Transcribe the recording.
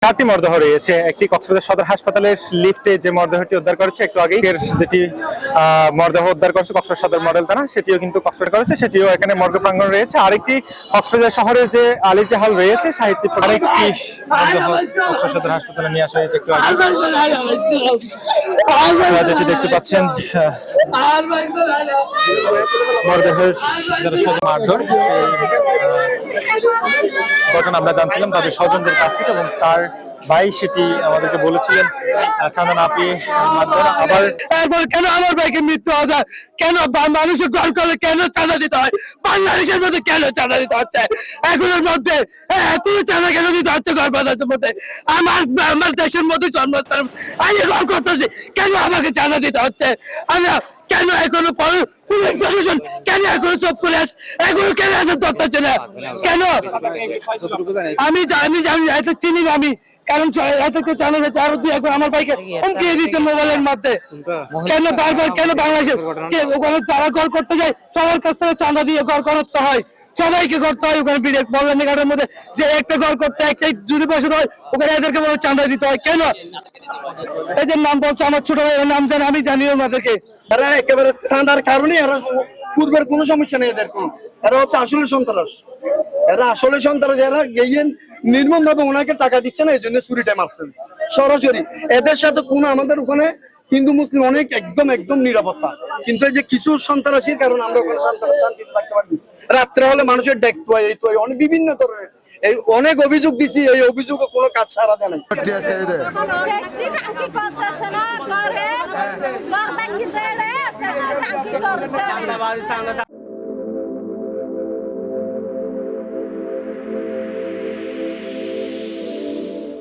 চারটি মরদেহ রয়েছে। একটি কক্সবাজার সদর হাসপাতালের লিফটে যে মরদেহটি উদ্ধার করেছে একটু আগেই, যেটি মরদেহ উদ্ধার করেছে কক্সবাজার সদর মডেল থানা, সেটিও কিন্তু কক্সবাজার করেছে, সেটিও এখানে মর্গ প্রাঙ্গণ রয়েছে। আরেকটি কক্সবাজার শহরের যে আলিজা হল রয়েছে, সাহিত্য আরেকটি মরদেহ কক্সবাজার সদর হাসপাতালে নিয়ে আসা হয়েছে একটু আগে। যেটি দেখতে পাচ্ছেন মরদেহের যারা স্বজন মারধর, ঘটনা আমরা জানছিলাম তাদের স্বজনদের কাছ থেকে, এবং তার ভাই সেটি আমাদেরকে বলেছিলেন চাঁদা না পেয়ে মারধর। আবার এরপর কেন আমার ভাইকে মৃত্যু হওয়া যায়, কেন মানুষের ঘর করলে কেন চাঁদা দিতে হয়, বাংলাদেশের মধ্যে কেন চাঁদা দিতে হচ্ছে, এগুলোর মধ্যে এখনো চাঁদা কেন দিতে হচ্ছে ঘর বাঁধানোর মধ্যে। আমার দেশের মধ্যে জন্মস্থান আমি ঘর করতেছি, কেন আমাকে চাঁদা দিতে হচ্ছে? আচ্ছা কেন এখনো পুলিশ প্রশাসন কেন এখনো চুপ করে আছে, এখনো কেন এত ধরতেছে না কেন? আমি জানি এত চিনি না আমি, কারণ এতকে জানা যাচ্ছে আরো দুই একবার আমার ভাইকে হুমকি দিচ্ছে মোবাইলের মধ্যে। কেন বারবার কেন বাংলাদেশে ওখানে যারা ঘর করতে যায় সবার কাছ থেকে চাঁদা দিয়ে ঘর করতে হয়, সবাইকে করতে হয় ওখানে বল্লানি ঘাটের মধ্যে, যে একটা ঘর করতে একটা যদি পয়সা হয় ওখানে এদেরকে বলে চাঁদা দিতে হয় কেন? এদের নাম বলছে আমার ছোট ভাই, নাম জানে আমি জানি ওনাদেরকে। এরা একেবারে চাঁদার কারণে এরা পূর্বের কোনো সমস্যা নেই এদের কোনো, এরা হচ্ছে আসলে সন্ত্রাস, এরা আসলে সন্ত্রাস। এরা গিয়ে নির্মম ভাবে ওনাকে টাকা দিচ্ছে না, এই জন্য চুরিটা মারছেন সরাসরি। এদের সাথে কোনো আমাদের ওখানে হিন্দু মুসলিম অনেক একদম নিরাপত্তা, কিন্তু এই যে কিছু সন্ত্রাসীর কারণে আমরা ওখানে শান্তিতে থাকতে পারি। রাত্রে হলে মানুষের দেখতে হয়, এই তো অনেক বিভিন্ন ধরনের এই অনেক অভিযোগ দিছি, এই অভিযোগে কোনো কাজ সারা দেয় নাই।